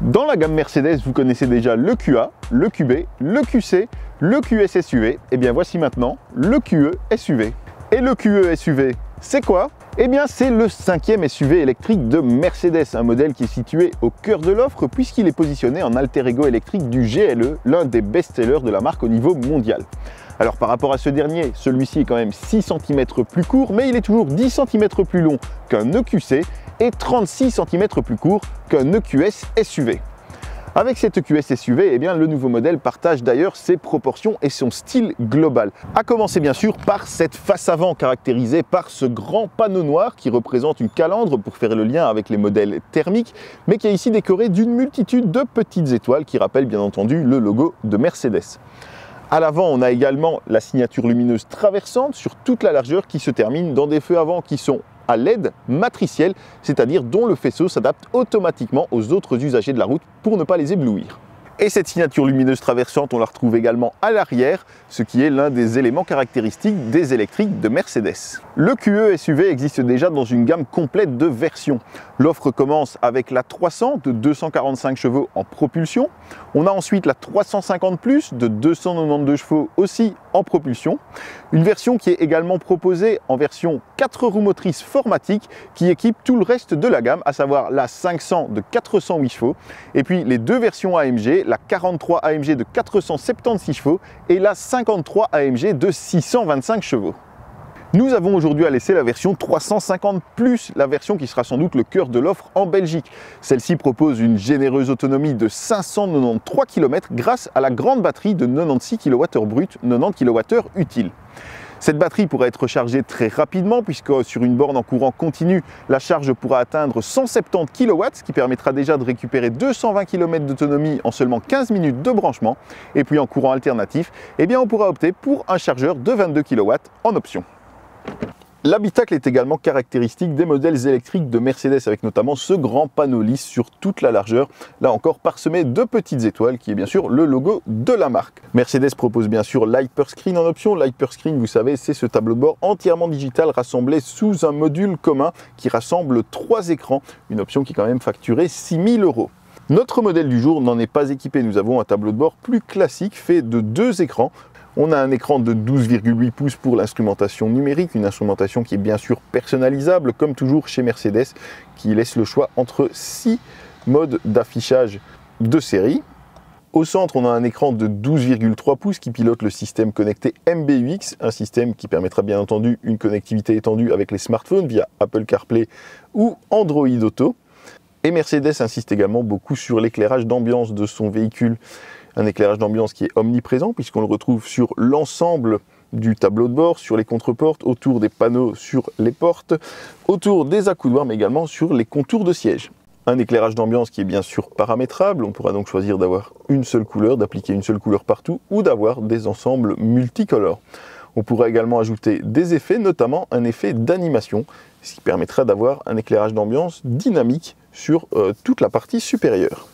Dans la gamme Mercedes, vous connaissez déjà le QA, le QB, le QC, le QS SUV. Et bien voici maintenant le QE SUV. Et le QE SUV, c'est quoi? Eh bien c'est le 5e SUV électrique de Mercedes, un modèle qui est situé au cœur de l'offre puisqu'il est positionné en alter ego électrique du GLE, l'un des best-sellers de la marque au niveau mondial. Alors par rapport à ce dernier, celui-ci est quand même 6 cm plus court, mais il est toujours 10 cm plus long qu'un EQC et 36 cm plus court qu'un EQS SUV. Avec cette EQS SUV, eh bien, le nouveau modèle partage d'ailleurs ses proportions et son style global. A commencer bien sûr par cette face avant caractérisée par ce grand panneau noir qui représente une calandre pour faire le lien avec les modèles thermiques, mais qui est ici décoré d'une multitude de petites étoiles qui rappellent bien entendu le logo de Mercedes. À l'avant, on a également la signature lumineuse traversante sur toute la largeur qui se termine dans des feux avant qui sont à LED matriciel, c'est-à-dire dont le faisceau s'adapte automatiquement aux autres usagers de la route pour ne pas les éblouir. Et cette signature lumineuse traversante, on la retrouve également à l'arrière, ce qui est l'un des éléments caractéristiques des électriques de Mercedes. Le QE SUV existe déjà dans une gamme complète de versions. L'offre commence avec la 300 de 245 chevaux en propulsion. On a ensuite la 350 Plus de 292 chevaux aussi en propulsion. Une version qui est également proposée en version 4 roues motrices 4MATIC qui équipe tout le reste de la gamme, à savoir la 500 de 408 chevaux et puis les deux versions AMG, la 43 AMG de 476 chevaux et la 53 AMG de 625 chevaux. Nous avons aujourd'hui à l'essai la version 350 Plus, la version qui sera sans doute le cœur de l'offre en Belgique. Celle-ci propose une généreuse autonomie de 593 km grâce à la grande batterie de 96 kWh brut, 90 kWh utile. Cette batterie pourra être rechargée très rapidement puisque sur une borne en courant continu, la charge pourra atteindre 170 kW, ce qui permettra déjà de récupérer 220 km d'autonomie en seulement 15 minutes de branchement. Et puis en courant alternatif, eh bien on pourra opter pour un chargeur de 22 kW en option. L'habitacle est également caractéristique des modèles électriques de Mercedes avec notamment ce grand panneau lisse sur toute la largeur, là encore parsemé de petites étoiles qui est bien sûr le logo de la marque. Mercedes propose bien sûr l'Hyperscreen en option. L'Hyperscreen, vous savez, c'est ce tableau de bord entièrement digital rassemblé sous un module commun qui rassemble 3 écrans, une option qui est quand même facturée 6 000 €. Notre modèle du jour n'en est pas équipé, nous avons un tableau de bord plus classique fait de 2 écrans. On a un écran de 12,8 pouces pour l'instrumentation numérique, une instrumentation qui est bien sûr personnalisable, comme toujours chez Mercedes, qui laisse le choix entre 6 modes d'affichage de série. Au centre, on a un écran de 12,3 pouces qui pilote le système connecté MBUX, un système qui permettra bien entendu une connectivité étendue avec les smartphones via Apple CarPlay ou Android Auto. Et Mercedes insiste également beaucoup sur l'éclairage d'ambiance de son véhicule. Un éclairage d'ambiance qui est omniprésent puisqu'on le retrouve sur l'ensemble du tableau de bord, sur les contreportes, autour des panneaux sur les portes, autour des accoudoirs mais également sur les contours de siège. Un éclairage d'ambiance qui est bien sûr paramétrable, on pourra donc choisir d'avoir une seule couleur, d'appliquer une seule couleur partout ou d'avoir des ensembles multicolores. On pourra également ajouter des effets, notamment un effet d'animation, ce qui permettra d'avoir un éclairage d'ambiance dynamique sur toute la partie supérieure.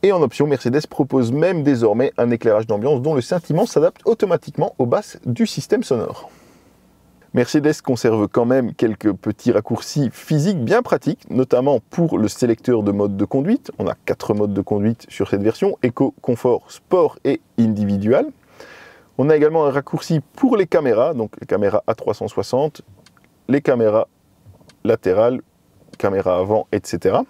Et en option, Mercedes propose même désormais un éclairage d'ambiance dont le scintillement s'adapte automatiquement aux basses du système sonore. Mercedes conserve quand même quelques petits raccourcis physiques bien pratiques, notamment pour le sélecteur de mode de conduite. On a 4 modes de conduite sur cette version, Eco, Confort, Sport et Individual. On a également un raccourci pour les caméras, donc les caméras A360, les caméras latérales, caméra avant, etc.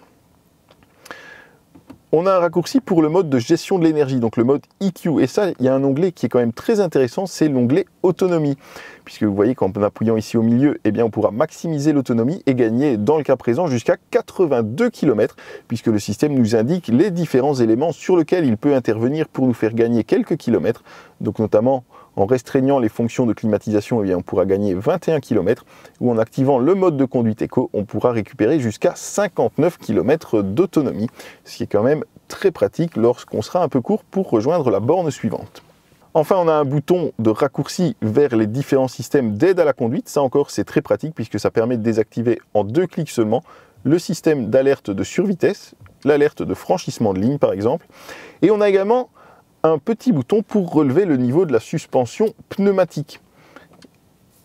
On a un raccourci pour le mode de gestion de l'énergie, donc le mode EQ. Et ça, il y a un onglet qui est quand même très intéressant, c'est l'onglet autonomie. Puisque vous voyez qu'en appuyant ici au milieu, eh bien, on pourra maximiser l'autonomie et gagner, dans le cas présent, jusqu'à 82 km, puisque le système nous indique les différents éléments sur lesquels il peut intervenir pour nous faire gagner quelques kilomètres. Donc notamment, en restreignant les fonctions de climatisation, eh bien, on pourra gagner 21 km, ou en activant le mode de conduite éco, on pourra récupérer jusqu'à 59 km d'autonomie, ce qui est quand même très pratique lorsqu'on sera un peu court pour rejoindre la borne suivante. Enfin, on a un bouton de raccourci vers les différents systèmes d'aide à la conduite. Ça encore, c'est très pratique puisque ça permet de désactiver en 2 clics seulement le système d'alerte de survitesse, l'alerte de franchissement de ligne par exemple. Et on a également un petit bouton pour relever le niveau de la suspension pneumatique.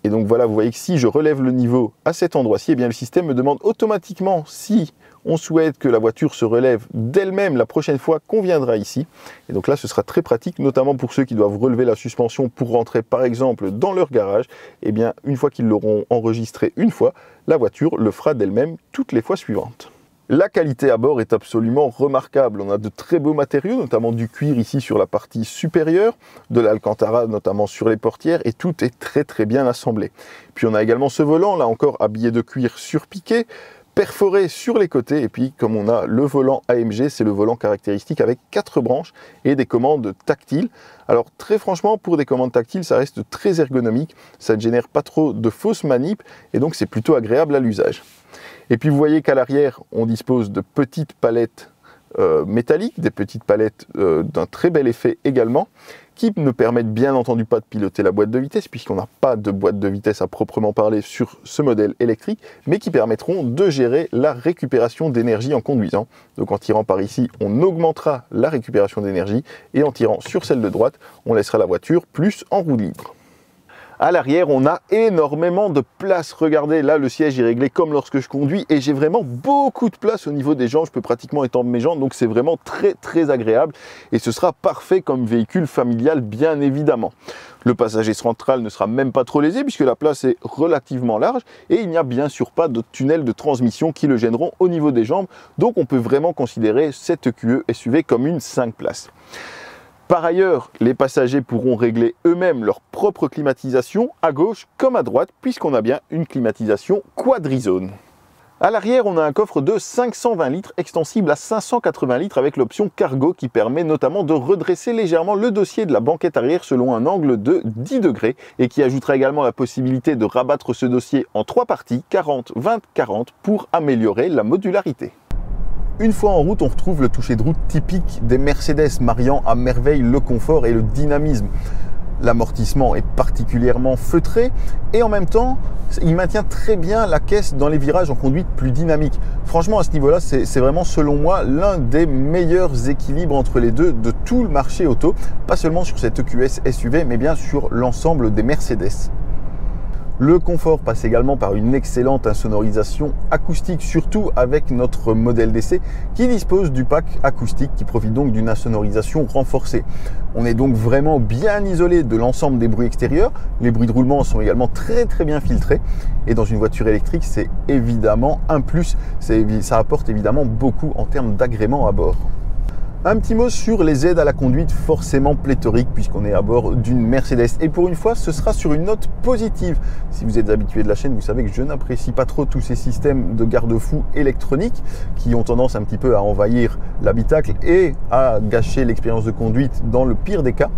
Et donc voilà, vous voyez que si je relève le niveau à cet endroit-ci, eh bien le système me demande automatiquement si on souhaite que la voiture se relève d'elle-même la prochaine fois qu'on viendra ici. Et donc là, ce sera très pratique, notamment pour ceux qui doivent relever la suspension pour rentrer par exemple dans leur garage. Et bien, une fois qu'ils l'auront enregistré une fois, la voiture le fera d'elle-même toutes les fois suivantes. La qualité à bord est absolument remarquable. On a de très beaux matériaux, notamment du cuir ici sur la partie supérieure, de l'alcantara notamment sur les portières, et tout est très bien assemblé. Puis on a également ce volant, là encore habillé de cuir surpiqué, perforé sur les côtés, et puis comme on a le volant AMG, c'est le volant caractéristique avec 4 branches et des commandes tactiles. Alors très franchement, pour des commandes tactiles, ça reste très ergonomique, ça ne génère pas trop de fausses manips, et donc c'est plutôt agréable à l'usage. Et puis vous voyez qu'à l'arrière, on dispose de petites palettes métalliques, des petites palettes d'un très bel effet également, qui ne permettent bien entendu pas de piloter la boîte de vitesse, puisqu'on n'a pas de boîte de vitesse à proprement parler sur ce modèle électrique, mais qui permettront de gérer la récupération d'énergie en conduisant. Donc en tirant par ici, on augmentera la récupération d'énergie, et en tirant sur celle de droite, on laissera la voiture plus en roue libre. À l'arrière, on a énormément de place. Regardez, là, le siège est réglé comme lorsque je conduis et j'ai vraiment beaucoup de place au niveau des jambes. Je peux pratiquement étendre mes jambes, donc c'est vraiment très agréable et ce sera parfait comme véhicule familial, bien évidemment. Le passager central ne sera même pas trop lésé puisque la place est relativement large et il n'y a bien sûr pas de tunnel de transmission qui le gêneront au niveau des jambes. Donc on peut vraiment considérer cette QE SUV comme une 5 places. Par ailleurs, les passagers pourront régler eux-mêmes leur propre climatisation à gauche comme à droite puisqu'on a bien une climatisation quadrizone. À l'arrière, on a un coffre de 520 litres extensible à 580 litres avec l'option cargo qui permet notamment de redresser légèrement le dossier de la banquette arrière selon un angle de 10 degrés et qui ajoutera également la possibilité de rabattre ce dossier en 3 parties, 40, 20, 40 pour améliorer la modularité. Une fois en route, on retrouve le toucher de route typique des Mercedes, mariant à merveille le confort et le dynamisme. L'amortissement est particulièrement feutré et en même temps, il maintient très bien la caisse dans les virages en conduite plus dynamique. Franchement, à ce niveau-là, c'est vraiment selon moi l'un des meilleurs équilibres entre les deux de tout le marché auto, pas seulement sur cette EQS SUV, mais bien sur l'ensemble des Mercedes. Le confort passe également par une excellente insonorisation acoustique, surtout avec notre modèle d'essai qui dispose du pack acoustique qui profite donc d'une insonorisation renforcée. On est donc vraiment bien isolé de l'ensemble des bruits extérieurs. Les bruits de roulement sont également très bien filtrés et dans une voiture électrique, c'est évidemment un plus. Ça apporte évidemment beaucoup en termes d'agrément à bord. Un petit mot sur les aides à la conduite forcément pléthoriques puisqu'on est à bord d'une Mercedes. Et pour une fois, ce sera sur une note positive. Si vous êtes habitué de la chaîne, vous savez que je n'apprécie pas trop tous ces systèmes de garde-fous électroniques qui ont tendance un petit peu à envahir l'habitacle et à gâcher l'expérience de conduite dans le pire des cas.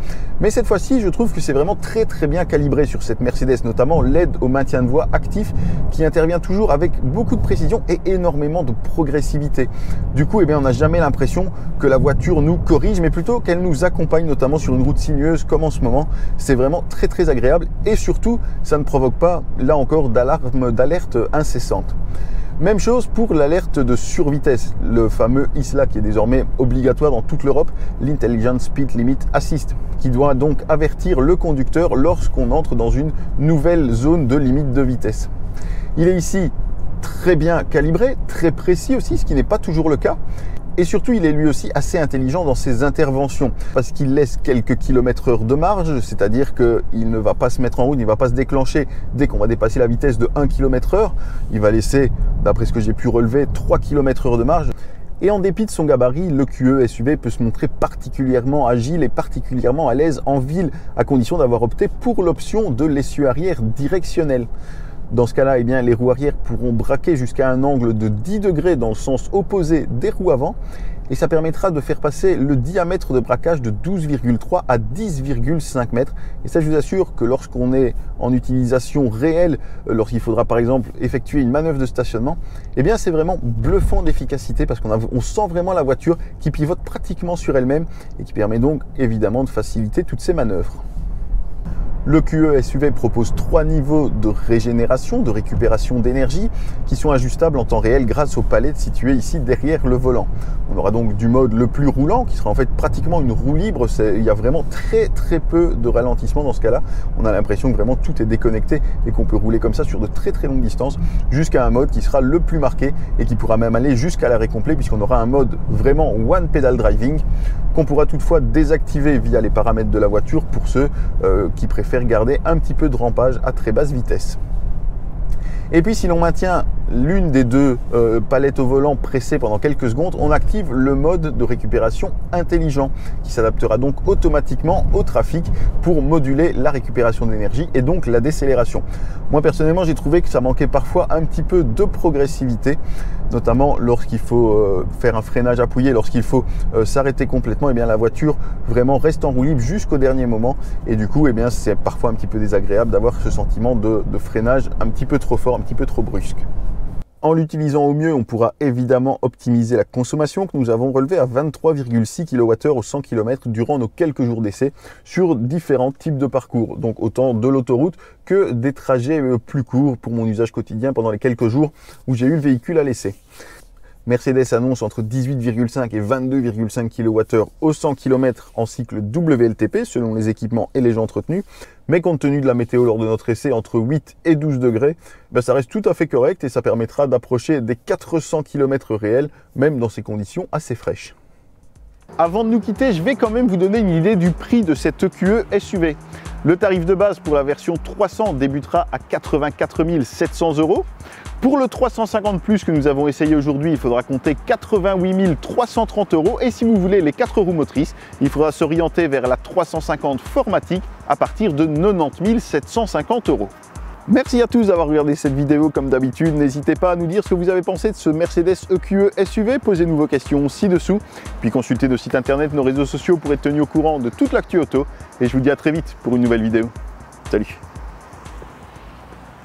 Mais cette fois-ci, je trouve que c'est vraiment très bien calibré sur cette Mercedes, notamment l'aide au maintien de voie actif qui intervient toujours avec beaucoup de précision et énormément de progressivité. Du coup, on n'a jamais l'impression que la voiture nous corrige, mais plutôt qu'elle nous accompagne, notamment sur une route sinueuse comme en ce moment. C'est vraiment très agréable et surtout, ça ne provoque pas, là encore, d'alerte incessante. Même chose pour l'alerte de survitesse, le fameux ISLA qui est désormais obligatoire dans toute l'Europe, l'Intelligent Speed Limit Assist, qui doit donc avertir le conducteur lorsqu'on entre dans une nouvelle zone de limite de vitesse. Il est ici très bien calibré, très précis aussi, ce qui n'est pas toujours le cas. Et surtout, il est lui aussi assez intelligent dans ses interventions parce qu'il laisse quelques km/h de marge, c'est-à-dire qu'il ne va pas se mettre en route, il ne va pas se déclencher dès qu'on va dépasser la vitesse de 1 km/h. Il va laisser, d'après ce que j'ai pu relever, 3 km/h de marge. Et en dépit de son gabarit, le QE SUV peut se montrer particulièrement agile et particulièrement à l'aise en ville, à condition d'avoir opté pour l'option de l'essieu arrière directionnel. Dans ce cas-là, les roues arrière pourront braquer jusqu'à un angle de 10 degrés dans le sens opposé des roues avant et ça permettra de faire passer le diamètre de braquage de 12,3 à 10,5 mètres. Et ça, je vous assure que lorsqu'on est en utilisation réelle, lorsqu'il faudra par exemple effectuer une manœuvre de stationnement, c'est vraiment bluffant d'efficacité parce qu'on sent vraiment la voiture qui pivote pratiquement sur elle-même et qui permet donc évidemment de faciliter toutes ces manœuvres. Le QE SUV propose 3 niveaux de régénération, de récupération d'énergie qui sont ajustables en temps réel grâce aux palettes situées ici derrière le volant. On aura donc du mode le plus roulant qui sera en fait pratiquement une roue libre. Il y a vraiment très peu de ralentissement dans ce cas-là. On a l'impression que vraiment tout est déconnecté et qu'on peut rouler comme ça sur de très longues distances jusqu'à un mode qui sera le plus marqué et qui pourra même aller jusqu'à l'arrêt complet puisqu'on aura un mode vraiment one pedal driving qu'on pourra toutefois désactiver via les paramètres de la voiture pour ceux qui préfèrent garder un petit peu de rampage à très basse vitesse. Et puis si l'on maintient l'une des deux palettes au volant pressées pendant quelques secondes, on active le mode de récupération intelligent qui s'adaptera donc automatiquement au trafic pour moduler la récupération d'énergie et donc la décélération. Moi personnellement j'ai trouvé que ça manquait parfois un petit peu de progressivité, notamment lorsqu'il faut faire un freinage appuyé, lorsqu'il faut s'arrêter complètement, et bien la voiture vraiment reste en roue libre jusqu'au dernier moment et du coup c'est parfois un petit peu désagréable d'avoir ce sentiment de freinage un petit peu trop fort, un petit peu trop brusque. En l'utilisant au mieux, on pourra évidemment optimiser la consommation que nous avons relevée à 23,6 kWh au 100 km durant nos quelques jours d'essai sur différents types de parcours. Donc autant de l'autoroute que des trajets plus courts pour mon usage quotidien pendant les quelques jours où j'ai eu le véhicule à l'essai. Mercedes annonce entre 18,5 et 22,5 kWh au 100 km en cycle WLTP selon les équipements et les gens entretenus. Mais compte tenu de la météo lors de notre essai entre 8 et 12 degrés, ça reste tout à fait correct et ça permettra d'approcher des 400 km réels, même dans ces conditions assez fraîches. Avant de nous quitter, je vais quand même vous donner une idée du prix de cette EQE SUV. Le tarif de base pour la version 300 débutera à 84 700 €. Pour le 350 Plus que nous avons essayé aujourd'hui, il faudra compter 88 330 € et si vous voulez les 4 roues motrices, il faudra s'orienter vers la 350 Formatic à partir de 90 750 €. Merci à tous d'avoir regardé cette vidéo comme d'habitude. N'hésitez pas à nous dire ce que vous avez pensé de ce Mercedes EQE SUV. Posez-nous vos questions ci-dessous. Puis consultez nos sites internet, nos réseaux sociaux pour être tenu au courant de toute l'actu auto. Et je vous dis à très vite pour une nouvelle vidéo. Salut!